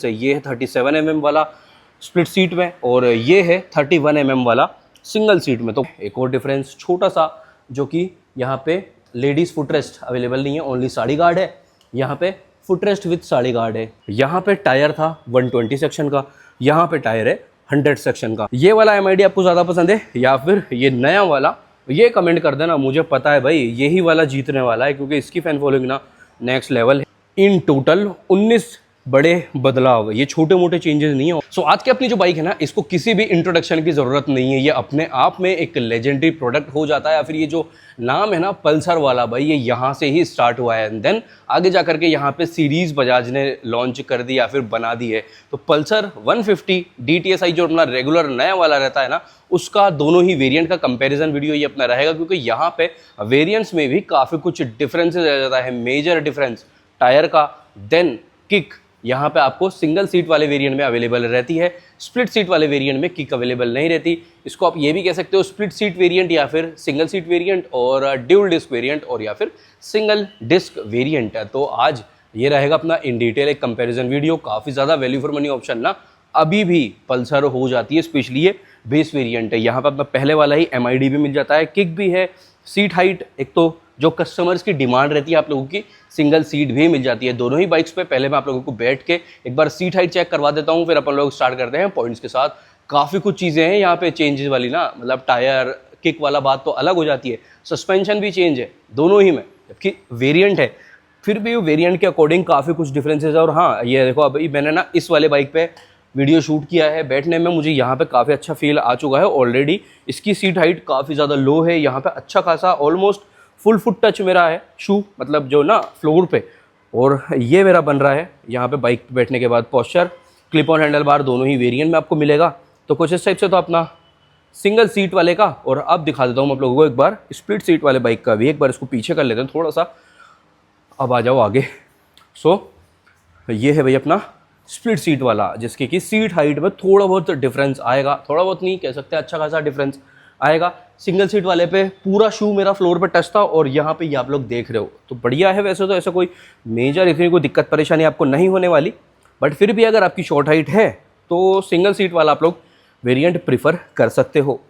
ये है 37 mm वाला स्प्लिट सीट में और ये है 31 mm वाला सिंगल सीट में। तो एक और डिफरेंस छोटा सा, जो कि यहाँ पे लेडीज़ फुटरेस्ट अवेलेबल नहीं है, ओनली साड़ी गार्ड है। यहाँ पे फुटरेस्ट विथ साड़ी गार्ड है। यहाँ पे टायर था 120 सेक्शन का, यहाँ पे टायर है 100 सेक्शन का। ये वाला MID आपको ज़्यादा पसंद है या फिर ये नया वाला, ये कमेंट कर देना। मुझे पता है भाई यही वाला जीतने वाला है, क्योंकि इसकी फैन फॉलोइंग ना नेक्स्ट लेवल है। इन टोटल 19 बड़े बदलाव, ये छोटे मोटे चेंजेस नहीं है। सो आज की अपनी जो बाइक है ना, इसको किसी भी इंट्रोडक्शन की ज़रूरत नहीं है। ये अपने आप में एक लेजेंडरी प्रोडक्ट हो जाता है। या फिर ये जो नाम है ना पल्सर वाला, भाई ये यहाँ से ही स्टार्ट हुआ है एंड देन आगे जा करके यहाँ पे सीरीज़ बजाज ने लॉन्च कर दी या फिर बना दी है। तो पल्सर 150 DTSI जो अपना रेगुलर नया वाला रहता है ना, उसका दोनों ही वेरिएंट का कंपैरिजन वीडियो ये अपना रहेगा, क्योंकि यहाँ पे वेरिएंट्स में भी काफ़ी कुछ डिफरेंसेस रह जाता है। मेजर डिफरेंस टायर का, देन किक यहाँ पे आपको सिंगल सीट वाले वेरिएंट में अवेलेबल रहती है, स्प्लिट सीट वाले वेरिएंट में किक अवेलेबल नहीं रहती। इसको आप ये भी कह सकते हो स्प्लिट सीट वेरिएंट या फिर सिंगल सीट वेरिएंट और ड्यूल डिस्क वेरिएंट और या फिर सिंगल डिस्क वेरिएंट। तो आज ये रहेगा अपना इन डिटेल एक कंपैरिजन वीडियो। काफ़ी ज़्यादा वैल्यू फॉर मनी ऑप्शन ना अभी भी पल्सर हो जाती है, स्पेशली ये बेस वेरिएंट है। यहाँ पर अपना पहले वाला ही MID भी मिल जाता है, किक भी है, सीट हाइट, एक तो जो कस्टमर्स की डिमांड रहती है आप लोगों की, सिंगल सीट भी मिल जाती है दोनों ही बाइक्स पे। पहले मैं आप लोगों को बैठ के एक बार सीट हाइट चेक करवा देता हूँ, फिर अपन लोग स्टार्ट करते हैं पॉइंट्स के साथ। काफ़ी कुछ चीज़ें हैं यहाँ पे चेंजेस वाली ना, मतलब टायर किक वाला बात तो अलग हो जाती है, सस्पेंशन भी चेंज है दोनों ही में, जबकि वेरिएंट है फिर भी वेरिएंट के अकॉर्डिंग काफ़ी कुछ डिफरेंसेस है। और हाँ ये देखो, अभी मैंने ना इस वाले बाइक पे वीडियो शूट किया है, बैठने में मुझे यहाँ पे काफ़ी अच्छा फील आ चुका है ऑलरेडी। इसकी सीट हाइट काफ़ी ज़्यादा लो है, यहाँ पे अच्छा खासा ऑलमोस्ट फुल फुट टच मेरा है शू, मतलब जो ना फ्लोर पे, और ये मेरा बन रहा है यहाँ पे बाइक पे बैठने के बाद posture. Clip on handlebar दोनों ही वेरिएंट में आपको मिलेगा। तो कुछ इस टाइप से तो अपना सिंगल सीट वाले का। और अब दिखा देता हूँ आप लोगों को एक बार स्प्लिट सीट वाले बाइक का भी। एक बार इसको पीछे कर लेते हैं थोड़ा सा, अब आ जाओ आगे। सो ये है भाई अपना स्प्लिट सीट वाला, जिसके कि सीट हाइट में थोड़ा बहुत डिफरेंस आएगा, थोड़ा बहुत नहीं कह सकते, अच्छा खासा डिफरेंस आएगा। सिंगल सीट वाले पे पूरा शू मेरा फ्लोर पे टच था और यहाँ पे ये आप लोग देख रहे हो, तो बढ़िया है। वैसे तो ऐसा कोई मेजर इतनी कोई दिक्कत परेशानी आपको नहीं होने वाली, बट फिर भी अगर आपकी शॉर्ट हाइट है तो सिंगल सीट वाला आप लोग वेरिएंट प्रीफर कर सकते हो।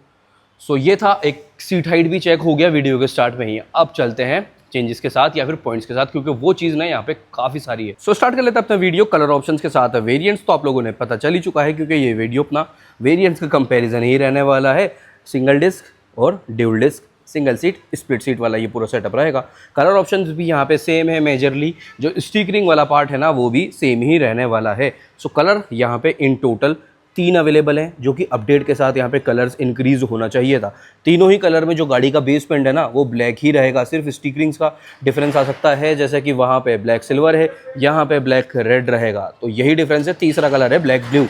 सो ये था, एक सीट हाइट भी चेक हो गया वीडियो के स्टार्ट में ही। अब चलते हैं चेंजेस के साथ या फिर पॉइंट्स के साथ, क्योंकि वो चीज़ ना यहाँ पे काफ़ी सारी है। सो स्टार्ट कर लेते हैं अपना वीडियो कलर ऑप्शंस के साथ। वेरिएंट्स तो आप लोगों ने पता चल ही चुका है, क्योंकि ये वीडियो अपना वेरिएंट्स का कंपैरिजन ही रहने वाला है। सिंगल डिस्क और dual disc, single seat, split seat वाला ये पूरा सेटअप रहेगा। कलर ऑप्शंस भी यहाँ पे सेम है, मेजरली जो स्टिकरिंग वाला पार्ट है ना वो भी सेम ही रहने वाला है। सो कलर यहाँ पे इन टोटल 3 अवेलेबल हैं, जो कि अपडेट के साथ यहाँ पे कलर्स इंक्रीज होना चाहिए था। तीनों ही कलर में जो गाड़ी का बेस पेंट है ना वो ब्लैक ही रहेगा, सिर्फ स्टिकरिंग्स का डिफरेंस आ सकता है, जैसे कि वहाँ पे ब्लैक सिल्वर है, यहाँ पे ब्लैक रेड रहेगा, तो यही डिफरेंस है। तीसरा कलर है ब्लैक ब्लू,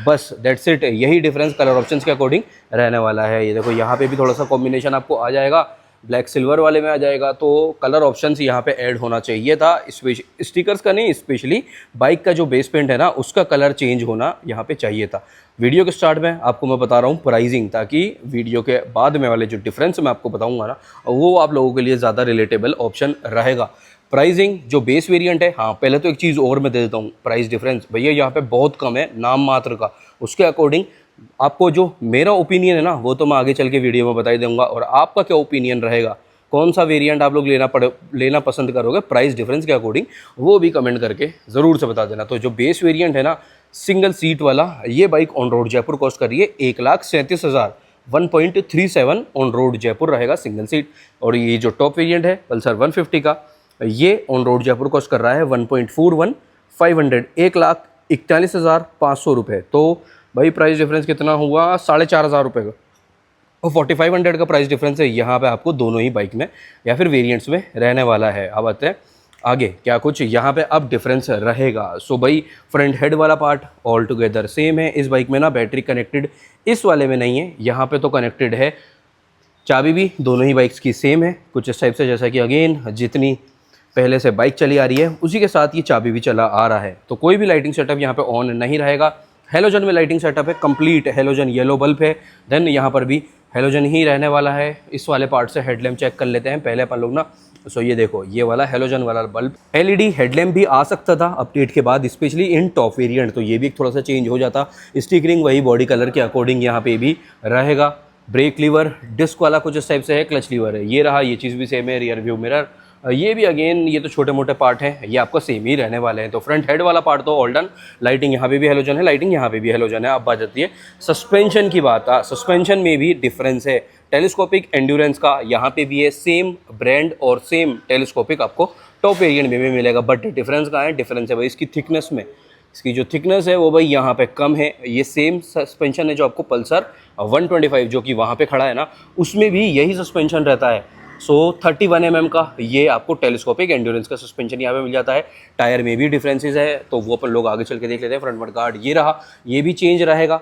बस दैट्स इट। यही डिफरेंस कलर ऑप्शंस के अकॉर्डिंग रहने वाला है। ये देखो यहाँ पे भी थोड़ा सा कॉम्बिनेशन आपको आ जाएगा, ब्लैक सिल्वर वाले में आ जाएगा, तो कलर ऑप्शंस यहाँ पे ऐड होना चाहिए था। स्टिकर्स का नहीं, स्पेशली बाइक का जो बेस पेंट है ना उसका कलर चेंज होना यहाँ पे चाहिए था। वीडियो के स्टार्ट में आपको मैं बता रहा हूँ प्राइसिंग, ताकि वीडियो के बाद में वाले जो डिफरेंस मैं आपको बताऊँगा ना वो आप लोगों के लिए ज़्यादा रिलेटेबल ऑप्शन रहेगा। प्राइसिंग जो बेस वेरिएंट है, हाँ पहले तो एक चीज़ और मैं दे देता हूँ, प्राइस डिफरेंस भैया यहाँ पे बहुत कम है, नाम मात्र का। उसके अकॉर्डिंग आपको जो मेरा ओपिनियन है ना वो तो मैं आगे चल के वीडियो में बता ही दूंगा, और आपका क्या ओपिनियन रहेगा, कौन सा वेरिएंट आप लोग लेना पसंद करोगे प्राइस डिफरेंस के अकॉर्डिंग, वो भी कमेंट करके ज़रूर से बता देना। तो जो बेस वेरिएंट है ना सिंगल सीट वाला, ये bike on road Jaipur cost कर रही है 1,37,000, 1.37 ऑन रोड जयपुर रहेगा सिंगल सीट। और ये जो टॉप वेरिएंट है पल्सर 150 का, ये ऑन रोड जयपुर कॉस्ट कर रहा है 1.41 500, 1,41,500 रुपये। तो भाई प्राइस डिफरेंस कितना हुआ, 4,500 रुपये का, और 4,500 का प्राइस डिफरेंस है यहाँ पे आपको दोनों ही बाइक में या फिर वेरिएंट्स में रहने वाला है। अब आते हैं आगे, क्या कुछ यहाँ पे अब डिफरेंस रहेगा। सो भाई फ्रंट हेड वाला पार्ट ऑल टुगेदर सेम है। इस बाइक में ना बैटरी कनेक्टेड इस वाले में नहीं है, यहाँ पे तो कनेक्टेड है। चाबी भी दोनों ही बाइक्स की सेम है, कुछ इस टाइप से, जैसा कि अगेन जितनी पहले से बाइक चली आ रही है उसी के साथ ये चाबी भी चला आ रहा है। तो कोई भी लाइटिंग सेटअप यहाँ पे ऑन नहीं रहेगा। हेलोजन में लाइटिंग सेटअप है, कंप्लीट हेलोजन येलो बल्ब है, देन यहाँ पर भी हेलोजन ही रहने वाला है। इस वाले पार्ट से हेडलैम्प चेक कर लेते हैं। पहले अपन लोग ना सो ये देखो, ये वाला हेलोजन वाला बल्ब, एलईडी हेडलैम्प भी आ सकता था अपडेट के बाद, स्पेशली इन टॉप वेरिएंट, तो ये भी थोड़ा सा चेंज हो जाता। स्टिकरिंग वही बॉडी कलर के अकॉर्डिंग यहाँ पे भी रहेगा। ब्रेक लीवर डिस्क वाला कुछ इस टाइप से है, क्लच लीवर है, ये रहा, ये चीज़ भी सेम है। रियर व्यू मिरर ये भी अगेन, ये तो छोटे मोटे पार्ट हैं, ये आपको सेम ही रहने वाले हैं। तो फ्रंट हेड वाला पार्ट तो ऑल डन। लाइटिंग यहाँ पे भी हेलोजन है, लाइटिंग यहाँ पे भी हेलोजन है। अब बात जाती है सस्पेंशन की बात। सस्पेंशन में भी डिफरेंस है। टेलीस्कोपिक एंड्योरेंस का यहाँ पे भी है, सेम ब्रांड और सेम टेलीस्कोपिक आपको टॉप वेरिएंट में भी मिलेगा। बट डिफरेंस कहाँ है? डिफरेंस है भाई इसकी थिकनेस में। इसकी जो थिकनेस है वो भाई यहाँ पे कम है। ये सेम सस्पेंशन है जो आपको पल्सर 125 जो कि वहाँ पे खड़ा है ना, उसमें भी यही सस्पेंशन रहता है। सो 31 mm का ये आपको टेलीस्कोपिक एंड्योरेंस का सस्पेंशन यहाँ पे मिल जाता है। टायर में भी डिफरेंसेस है, तो वो अपन लोग आगे चल के देख लेते हैं। फ्रंट मडगार्ड ये रहा, ये भी चेंज रहेगा।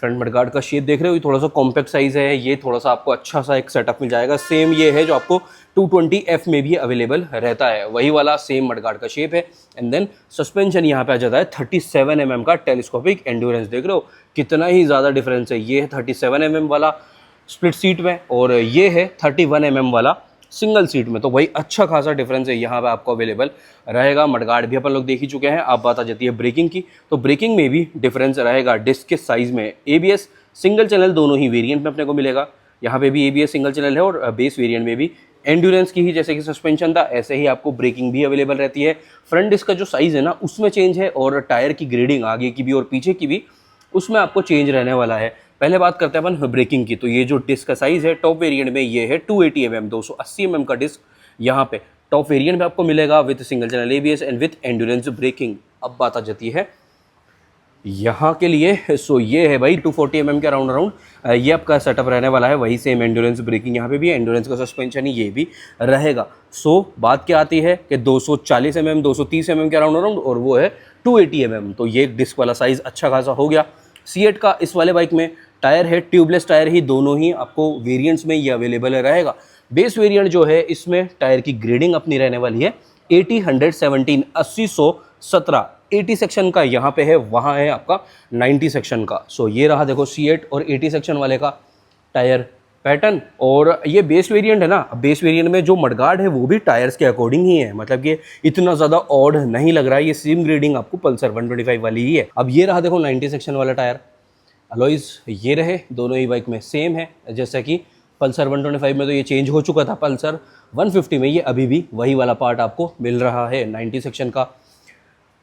फ्रंट मडगार्ड का शेप देख रहे हो, ये थोड़ा सा कॉम्पैक्ट साइज़ है, ये थोड़ा सा आपको अच्छा सा एक सेटअप मिल जाएगा। सेम ये है जो आपको 220F में भी अवेलेबल रहता है, वही वाला सेम मडगार्ड का शेप है। एंड देन सस्पेंशन यहाँ पे आ जाता है 37 mm का टेलीस्कोपिक एंड्योरेंस। देख रहे हो कितना ही ज़्यादा डिफरेंस है। ये है 37 mm वाला स्प्लिट सीट में, और ये है 31 mm वाला सिंगल सीट में। तो वही अच्छा खासा डिफरेंस है यहाँ पे आपको अवेलेबल रहेगा। मडगार्ड भी अपन लोग देख ही चुके हैं। अब बात आ जाती है ब्रेकिंग की, तो ब्रेकिंग में भी डिफरेंस रहेगा। डिस्क के साइज़ में ABS सिंगल चैनल दोनों ही वेरिएंट में अपने को मिलेगा। यहाँ पे भी ABS सिंगल चैनल है, और बेस वेरिएंट में भी एंड्योरेंस की ही जैसे कि सस्पेंशन था, ऐसे ही आपको ब्रेकिंग भी अवेलेबल रहती है। फ्रंट डिस्क का जो साइज़ है ना, उसमें चेंज है, और टायर की ग्रेडिंग आगे की भी और पीछे की भी, उसमें आपको चेंज रहने वाला है। पहले बात करते हैं अपन ब्रेकिंग की। तो ये जो डिस्क का साइज़ है टॉप वेरिएंट में, ये है 280 mm 280 mm का डिस्क यहाँ पे टॉप वेरिएंट में आपको मिलेगा, with single channel ABS and with endurance braking. अब बात आ जाती है यहाँ के लिए। सो ये है भाई 240 mm के अराउंड ये आपका सेटअप रहने वाला है। वही सेम एंड्योरेंस ब्रेकिंग यहाँ पे भी, एंड्योरेंस का सस्पेंशन ही ये भी रहेगा। सो बात क्या आती है कि 240 mm 230 mm के अराउंड, और वो है 280 mm। तो ये डिस्क वाला साइज़ अच्छा खासा हो गया। C8 का इस वाले बाइक में टायर है ट्यूबलेस टायर ही, दोनों ही आपको वेरिएंट्स में ये अवेलेबल रहेगा। बेस वेरिएंट जो है इसमें टायर की ग्रेडिंग अपनी रहने वाली है 80 117 80 117। 80 सेक्शन का यहाँ पे है, वहाँ है आपका 90 सेक्शन का। सो ये रहा देखो C8 और 80 सेक्शन वाले का टायर पैटर्न। और ये बेस वेरिएंट है ना, बेस वेरिएंट में जो मडगार्ड है वो भी टायर्स के अकॉर्डिंग ही है, मतलब कि इतना ज़्यादा ऑड नहीं लग रहा है। ये सेम ग्रेडिंग आपको पल्सर 125 वाली ही है। अब ये रहा देखो 90 सेक्शन वाला टायर। अलॉयज़ ये रहे, दोनों ही बाइक में सेम है। जैसा कि पल्सर 125 में तो ये चेंज हो चुका था, पल्सर 150 में ये अभी भी वही वाला पार्ट आपको मिल रहा है। 90 सेक्शन का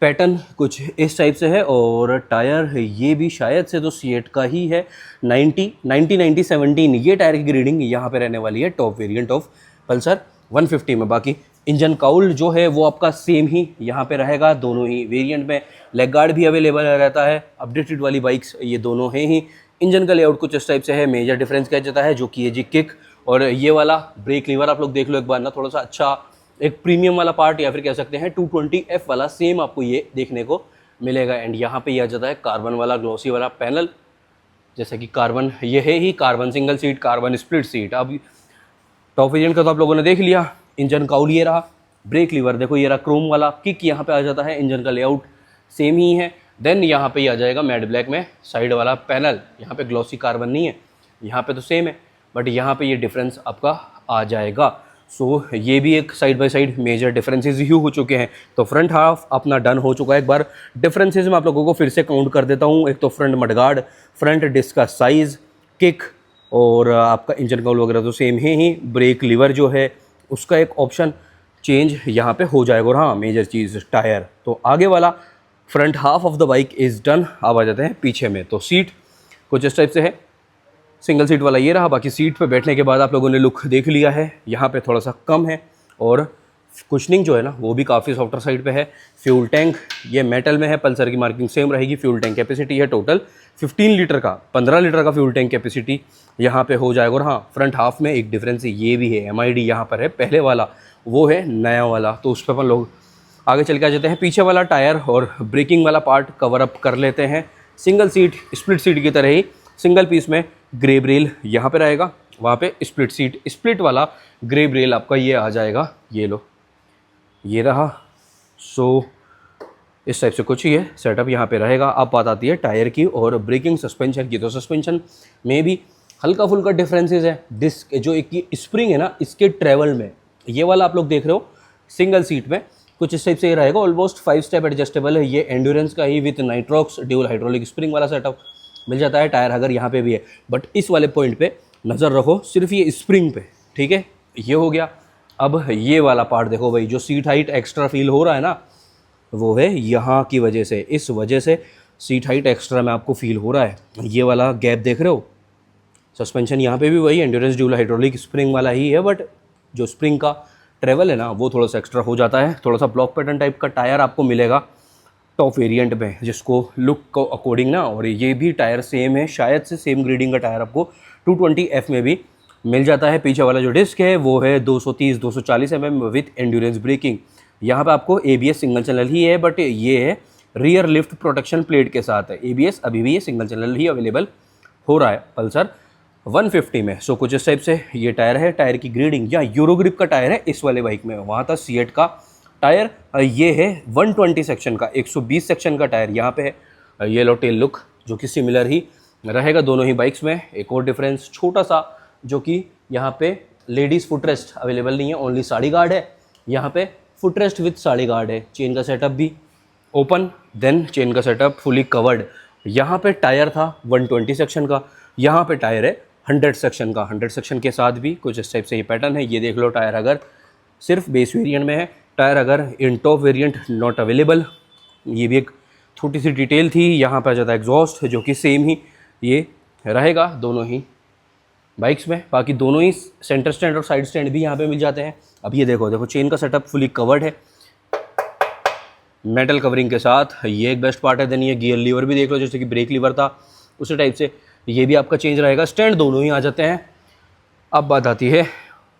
पैटर्न कुछ इस टाइप से है, और टायर ये भी शायद से तो C8 का ही है। 90 17 ये टायर की ग्रेडिंग यहाँ पे रहने वाली है टॉप वेरिएंट ऑफ पल्सर 150 में। बाकी इंजन काउल जो है वो आपका सेम ही यहाँ पे रहेगा दोनों ही वेरिएंट में। लेग गार्ड भी अवेलेबल रहता है। अपडेटेड वाली बाइक्स ये दोनों हैं ही। इंजन का लेआउट कुछ इस टाइप से है। मेजर डिफरेंस क्या जाता है, जो कि ये किक और ये वाला ब्रेक लीवर आप लोग देख लो एक बार ना, थोड़ा सा अच्छा एक प्रीमियम वाला पार्ट, या फिर कह सकते हैं 220F वाला सेम आपको ये देखने को मिलेगा। एंड यहाँ पे यह आ जाता है कार्बन वाला ग्लॉसी वाला पैनल, जैसे कि कार्बन ये है ही, carbon single seat, carbon split seat. अब टॉप वेरिएंट का तो आप लोगों ने देख लिया। इंजन काउल ये रहा, ब्रेक लीवर देखो ये रहा क्रोम वाला, किक यहाँ पे आ जाता है। इंजन का लेआउट सेम ही है। देन यहाँ पे आ जाएगा मैट ब्लैक में साइड वाला पैनल। यहाँ पे ग्लॉसी कार्बन नहीं है, यहाँ पे तो सेम है, बट यहाँ पे ये डिफरेंस आपका आ जाएगा। सो ये भी एक side by side major differences ही हो चुके हैं। तो फ्रंट हाफ अपना डन हो चुका है। एक बार डिफरेंसेस में आप लोगों को फिर से काउंट कर देता हूँ। एक तो फ्रंट मडगार्ड, फ्रंट डिस्क का साइज़, किक और आपका इंजन काउल वगैरह तो सेम है ही। ब्रेक लीवर जो है उसका एक ऑप्शन चेंज यहाँ पे हो जाएगा। और हाँ मेजर चीज़ टायर। तो आगे वाला front half of the bike is done. अब आ जाते हैं पीछे में। तो सीट कुछ इस टाइप से है, सिंगल सीट वाला ये रहा। बाकी सीट पे बैठने के बाद आप लोगों ने लुक देख लिया है। यहाँ पे थोड़ा सा कम है, और कुशनिंग जो है ना वो भी काफ़ी सॉफ्टर साइड पे है। फ्यूल टैंक ये मेटल में है, पल्सर की मार्किंग सेम रहेगी। फ्यूल टैंक कैपेसिटी है टोटल 15 लीटर का, 15 लीटर का फ्यूल टैंक कैपेसिटी यहाँ पे हो जाएगा। और हाँ फ्रंट हाफ में एक डिफरेंस ये भी है, MID यहाँ पर है, पहले वाला वो है नया वाला, तो उस पर अपन लोग आगे चल के आ जाते हैं। पीछे वाला टायर और ब्रेकिंग वाला पार्ट कवर अप कर लेते हैं। सिंगल सीट स्प्लिट सीट की तरह ही सिंगल पीस में ग्रे ब्रेल यहाँ पे रहेगा, वहाँ पे स्प्लिट सीट, स्प्लिट वाला ग्रे ब्रेल आपका ये आ जाएगा। ये लो ये रहा। सो इस टाइप से कुछ ही है सेटअप यहाँ पे रहेगा। अब बात आती है टायर की और ब्रेकिंग सस्पेंशन की। तो सस्पेंशन में भी हल्का फुल्का डिफरेंसेस है। डिस्क जो एक की स्प्रिंग है ना, इसके ट्रेवल में ये वाला आप लोग देख रहे हो सिंगल सीट में कुछ इस टाइप से ये रहेगा। ऑलमोस्ट 5 स्टेप एडजस्टेबल है। ये एंड्योरेंस का ही with nitrox dual hydraulic spring वाला सेटअप मिल जाता है। टायर अगर यहाँ पे भी है, बट इस वाले पॉइंट पे नज़र रखो सिर्फ ये स्प्रिंग पे, ठीक है। ये हो गया। अब ये वाला पार्ट देखो भाई, जो सीट हाइट एक्स्ट्रा फील हो रहा है ना, वो है यहाँ की वजह से, इस वजह से सीट हाइट एक्स्ट्रा में आपको फील हो रहा है। ये वाला गैप देख रहे हो, सस्पेंशन यहाँ पे भी वही एंड्योरेंस ड्यूल हाइड्रोलिक स्प्रिंग वाला ही है, बट जो स्प्रिंग का ट्रेवल है ना वो थोड़ा सा एक्स्ट्रा हो जाता है। थोड़ा सा ब्लॉक पैटर्न टाइप का टायर आपको मिलेगा टॉप वेरिएंट में, जिसको लुक को अकॉर्डिंग ना, और ये भी टायर सेम है, शायद से सेम ग्रेडिंग का टायर आपको 220F में भी मिल जाता है। पीछे वाला जो डिस्क है वो है 230-240 mm विथ एंड्योरेंस ब्रेकिंग। यहाँ पे आपको ABS सिंगल चैनल ही है, बट ये है रियर लिफ्ट प्रोटेक्शन प्लेट के साथ है। ABS अभी भी ये सिंगल चैनल ही अवेलेबल हो रहा है पल्सर 150 में। सो कुछ इस टाइप से ये टायर है। टायर की ग्रेडिंग या यूरो ग्रिप का टायर है इस वाले बाइक में, वहाँ था सीएट का टायर, ये है 120 सेक्शन का, 120 सेक्शन का टायर यहाँ पे है। येलो टेल लुक जो कि सिमिलर ही रहेगा दोनों ही बाइक्स में। एक और डिफरेंस छोटा सा, जो कि यहाँ पे लेडीज़ फुटरेस्ट अवेलेबल नहीं है, ओनली साड़ी गार्ड है। यहाँ पे फुटरेस्ट विथ साड़ी गार्ड है। चेन का सेटअप भी ओपन, देन चेन का सेटअप फुली कवर्ड। यहाँ पे टायर था 120 सेक्शन का, यहाँ पे टायर है 100 सेक्शन का। 100 सेक्शन के साथ भी कुछ इस टाइप से ये पैटर्न है। ये देख लो, टायर अगर सिर्फ बेस वेरिएंट में है, टायर अगर इन टॉप वेरिएंट नॉट अवेलेबल। ये भी एक छोटी सी डिटेल थी। यहाँ पे आ जाता है एग्जॉस्ट, जो कि सेम ही ये रहेगा दोनों ही बाइक्स में। बाकी दोनों ही सेंटर स्टैंड और साइड स्टैंड भी यहाँ पे मिल जाते हैं। अब ये देखो चेन का सेटअप फुली कवर्ड है मेटल कवरिंग के साथ, ये एक बेस्ट पार्ट है। देन ये गियर लीवर भी देख लो, जैसे कि ब्रेक लीवर था उसी टाइप से ये भी आपका चेंज रहेगा। स्टैंड दोनों ही आ जाते हैं। अब बात आती है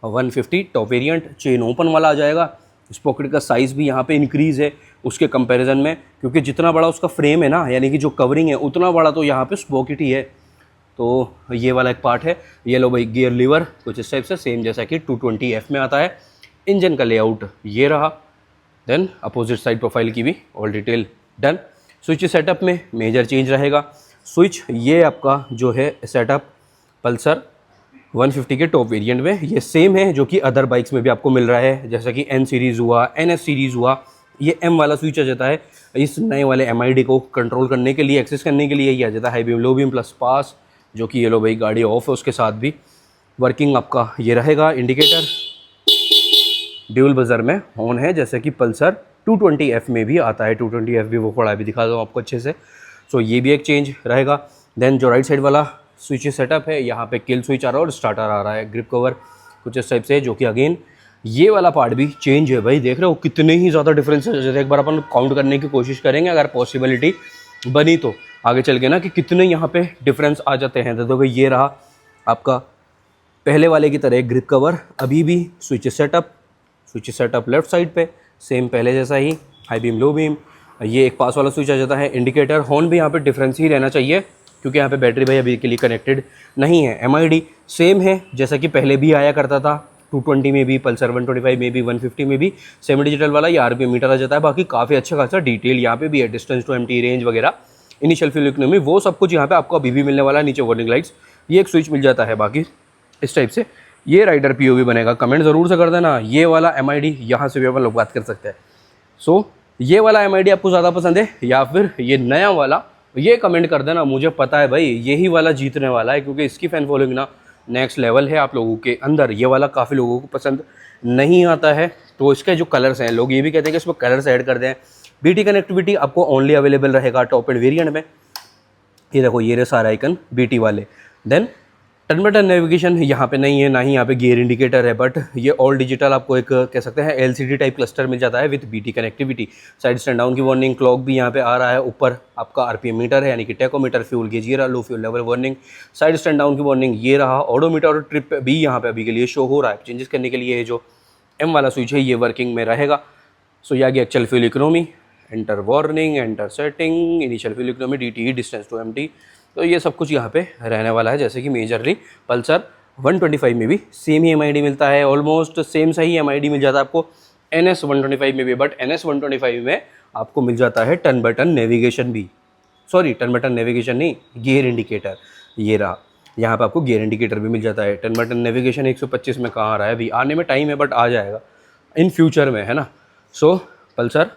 150 टॉप वेरिएंट, चेन ओपन वाला आ जाएगा। स्पॉकेट का साइज़ भी यहाँ पे इंक्रीज़ है उसके कंपैरिजन में, क्योंकि जितना बड़ा उसका फ्रेम है ना, यानी कि जो कवरिंग है, उतना बड़ा तो यहाँ पे स्पॉकेट ही है। तो ये वाला एक पार्ट है। ये लो भाई, गियर लीवर कुछ इस टाइप से सेम जैसा कि 220F में आता है। इंजन का लेआउट ये रहा। देन अपोजिट साइड प्रोफाइल की भी all detail done. Switch setup में मेजर चेंज रहेगा। स्विच ये आपका जो है सेटअप पल्सर 150 के टॉप वेरिएंट में ये सेम है, जो कि अदर बाइक्स में भी आपको मिल रहा है, जैसा कि N सीरीज़ हुआ, NS सीरीज़ हुआ। ये M वाला स्विच आ जाता है इस नए वाले MID को कंट्रोल करने के लिए, एक्सेस करने के लिए। ये आ जाता है high beam, low beam plus pass, जो कि ये लो भाई गाड़ी ऑफ है उसके साथ भी वर्किंग आपका ये रहेगा। इंडिकेटर ड्यूल बजर में ऑन है, जैसे कि पल्सर 220F में भी आता है। 220F भी वो पड़ा भी दिखा दूँ आपको अच्छे से। सो ये भी एक चेंज रहेगा। देन जो राइट साइड वाला स्विच सेटअप है, यहाँ पे किल स्विच आ रहा है और स्टार्टर आ रहा है। ग्रिप कवर कुछ इस टाइप से, जो कि अगेन ये वाला पार्ट भी चेंज है भाई। देख रहे हो कितने ही ज़्यादा डिफरेंस है। जैसे एक बार अपन काउंट करने की कोशिश करेंगे, अगर पॉसिबिलिटी बनी तो आगे चल के ना, कि कितने यहाँ पे डिफरेंस आ जाते हैं। तो देखो ये रहा आपका पहले वाले की तरह ग्रिप कवर, अभी भी स्विच सेटअप लेफ्ट साइड पे सेम पहले जैसा ही, हाई बीम लो बीम। ये एक पास वाला स्विच आ जाता है। इंडिकेटर हॉर्न भी यहाँ पे डिफरेंस ही रहना चाहिए, क्योंकि यहाँ पे बैटरी भाई अभी के लिए कनेक्टेड नहीं है। MID सेम है जैसा कि पहले भी आया करता था, 220 में भी, पल्सर 125 में भी, 150 में भी सेमी डिजिटल वाला। ये RPM मीटर आ जाता है। बाकी काफ़ी अच्छा खासा डिटेल यहाँ पे भी है, डिस्टेंस टू एम्प्टी, रेंज वगैरह, इनिशियल फ्यूल इकोनॉमी, वो सब कुछ यहाँ पे आपको अभी भी मिलने वाला है। नीचे वार्निंग लाइट्स, ये एक स्विच मिल जाता है। बाकी इस टाइप से ये राइडर POV बनेगा। कमेंट ज़रूर से कर देना, ये वाला MID यहाँ से भी अपन लोग बात कर सकते हैं। सो ये वाला MID आपको ज़्यादा पसंद है या फिर ये नया वाला, ये कमेंट कर देना। मुझे पता है भाई यही वाला जीतने वाला है, क्योंकि इसकी फैन फॉलोइंग ना नेक्स्ट लेवल है आप लोगों के अंदर। ये वाला काफ़ी लोगों को पसंद नहीं आता है, तो इसके जो कलर्स हैं, लोग ये भी कहते हैं कि इसमें कलर्स ऐड कर दें। BT कनेक्टिविटी आपको ओनली अवेलेबल रहेगा टॉप एंड वेरिएंट में। ये देखो ये रहे सारे आइकन BT वाले। देन टर्न बटन नेविगेशन यहाँ पे नहीं है, ना ही यहाँ पे गियर इंडिकेटर है, बट ये ऑल डिजिटल आपको एक कह सकते हैं LCD टाइप क्लस्टर मिल जाता है with BT connectivity. Side stand down की वार्निंग, क्लॉक भी यहाँ पे आ रहा है। ऊपर आपका RPM मीटर है, यानी कि टेकोमीटर, फ्यूल गेज ये रहा, लो fuel level warning, side stand down की वार्निंग ये रहा, ऑडोमीटर और ट्रिप भी यहाँ पे अभी के लिए शो हो रहा है। चेंजेस करने के लिए जो M वाला स्विच है ये वर्किंग में रहेगा। सो ये आ गया actual fuel economy, enter warning, enter setting, initial fuel economy, DTE, distance to empty. तो ये सब कुछ यहाँ पे रहने वाला है, जैसे कि मेजरली पल्सर 125 में भी सेम ही MID मिलता है। ऑलमोस्ट सेम सही MID मिल जाता है आपको NS 125 में भी, बट NS 125 में आपको मिल जाता है टर्न बटन नेविगेशन भी। सॉरी, टर्न बटन नेविगेशन नहीं, गियर इंडिकेटर ये रहा। यहाँ पे आपको गियर इंडिकेटर भी मिल जाता है। 10 बटन नेविगेशन 125 में कहाँ आ रहा है अभी, आने में टाइम है बट आ जाएगा इन फ्यूचर में, है ना। सो पल्सर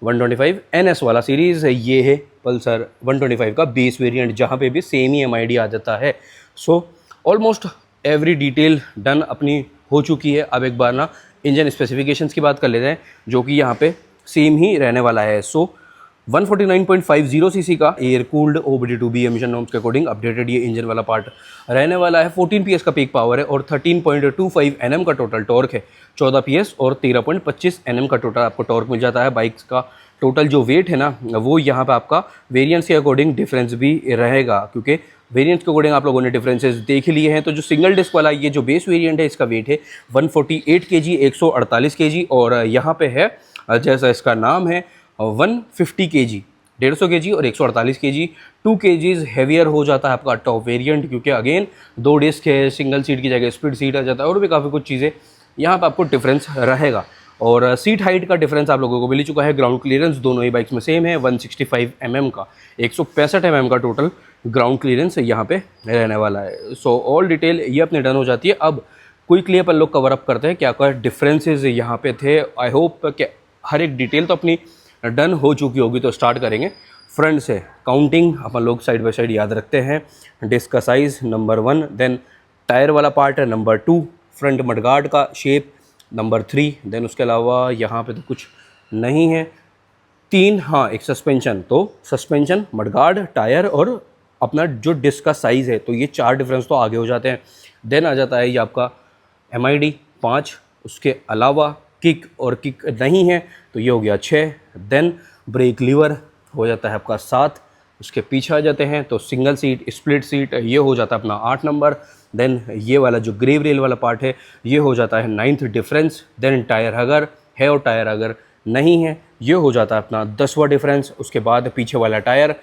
125 NS वाला सीरीज़, ये है पल्सर 125 का बेस वेरिएंट, जहाँ पे भी सेम ही MID आ जाता है। So almost every detail done अपनी हो चुकी है। अब एक बार ना इंजन स्पेसिफिकेशंस की बात कर लेते हैं, जो कि यहाँ पे सेम ही रहने वाला है। सो 149.50 सीसी का air cooled OBD2B emission norms के अकॉर्डिंग अपडेटेड ये इंजन वाला पार्ट रहने वाला है। 14 PS का पीक पावर है और 13.25 Nm का टोटल टॉर्क है। 14 PS और 13.25 Nm का टोटल आपको टॉर्क मिल जाता है। बाइक्स का टोटल जो वेट है ना, वो यहाँ पे आपका वेरिएंट्स के अकॉर्डिंग डिफरेंस भी रहेगा, क्योंकि वेरिएंट्स के अकॉर्डिंग आप लोगों ने डिफरेंसेस देख लिए हैं। तो जो सिंगल डिस्क वाला ये जो बेस वेरिएंट है, इसका वेट है 148 kg, 148 kg, और यहाँ पे है जैसा इसका नाम है 150 kg, 150 kg और 148 kg। 2 kg हैवियर हो जाता है आपका टॉप वेरिएंट, क्योंकि अगेन 2 डिस्क है, सिंगल सीट की जगह स्प्लिट सीट आ जाता है, और भी काफ़ी कुछ चीज़ें यहाँ पे आपको डिफरेंस रहेगा। और सीट हाइट का डिफरेंस आप लोगों को मिल चुका है। ग्राउंड क्लियरेंस दोनों ही बाइक्स में सेम है 165 mm का, 165 mm का टोटल ग्राउंड क्लियरेंस यहाँ पे रहने वाला है। सो ऑल डिटेल ये अपने डन हो जाती है। अब क्विकली अपन लोग कवर अप करते हैं क्या क्या डिफरेंसेस यहाँ पे थे। आई होप कि हर एक डिटेल तो अपनी डन हो चुकी होगी। तो स्टार्ट करेंगे फ्रंट से। काउंटिंग अपन लोग साइड बाय साइड याद रखते हैं। डिस्क का साइज़ नंबर 1, देन टायर वाला पार्ट है नंबर 2, फ्रंट मडगार्ड का शेप नंबर 3, देन उसके अलावा यहाँ पे तो कुछ नहीं है। 3, हाँ, एक सस्पेंशन, तो सस्पेंशन, मडगार्ड, टायर और अपना जो डिस्क का साइज़ है, तो ये 4 डिफरेंस तो आगे हो जाते हैं। देन आ जाता है ये आपका MID 5, उसके अलावा किक और किक नहीं है तो ये हो गया 6। देन ब्रेक लीवर हो जाता है आपका 7, उसके पीछे आ जाते हैं तो सिंगल सीट, स्प्लिट सीट, ये हो जाता है अपना 8 नंबर। देन ये वाला जो ग्रेव रेल वाला पार्ट है, ये हो जाता है 9th डिफरेंस। देन टायर अगर है और टायर अगर नहीं है, ये हो जाता है अपना 10वां डिफरेंस। उसके बाद पीछे वाला टायर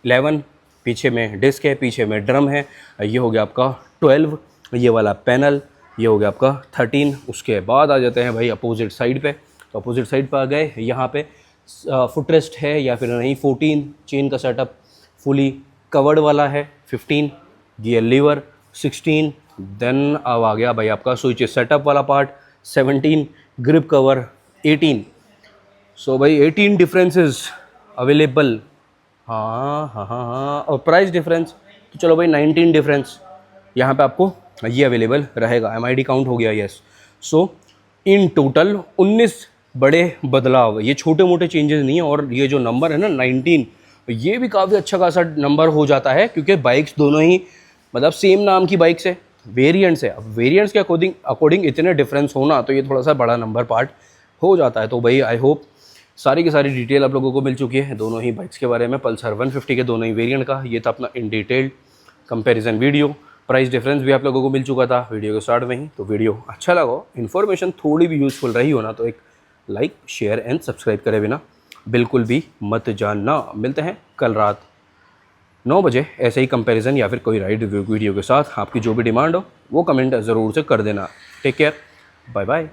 11, पीछे में डिस्क है, पीछे में ड्रम है, ये हो गया आपका 12। ये वाला पैनल, ये हो गया आपका 13। उसके बाद आ जाते हैं भाई अपोजिट साइड पे। तो अपोजिट साइड पे आ गए, यहाँ पे फुटरेस्ट है या फिर नहीं 14, चेन का सेटअप फुली कवर्ड वाला है 15, गियर लीवर 16, देन अब आ गया भाई आपका स्विच सेटअप वाला पार्ट 17, ग्रिप कवर 18। सो भाई 18 डिफरेंसेस अवेलेबल। हाँ, और प्राइस डिफरेंस तो चलो भाई 19 डिफरेंस यहाँ पे आपको ये अवेलेबल रहेगा। MID काउंट हो गया, यस। सो इन टोटल 19 बड़े बदलाव, ये छोटे मोटे चेंजेस नहीं है। और ये जो नंबर है ना 19, ये भी काफ़ी अच्छा खासा नंबर हो जाता है, क्योंकि बाइक्स दोनों ही मतलब सेम नाम की बाइक्स है, वेरिएंट्स है। अब वेरिएंट्स के अकॉर्डिंग इतने डिफरेंस होना, तो ये थोड़ा सा बड़ा नंबर पार्ट हो जाता है। तो भाई आई होप सारी की सारी डिटेल आप लोगों को मिल चुकी है दोनों ही बाइक्स के बारे में, पल्सर 150 के दोनों ही वेरिएंट का। ये था अपना इन detailed comparison video. Price difference भी आप लोगों को मिल चुका था वीडियो के स्टार्ट में ही। तो वीडियो अच्छा लगा, इन्फॉर्मेशन थोड़ी भी यूज़फुल रही हो ना, तो एक लाइक, शेयर एंड सब्सक्राइब करे बिना बिल्कुल भी मत जानना। मिलते हैं कल रात 9 बजे ऐसे ही कंपैरिजन या फिर कोई राइड रिव्यू वीडियो के साथ। आपकी जो भी डिमांड हो वो कमेंट ज़रूर से कर देना। Take care, bye bye.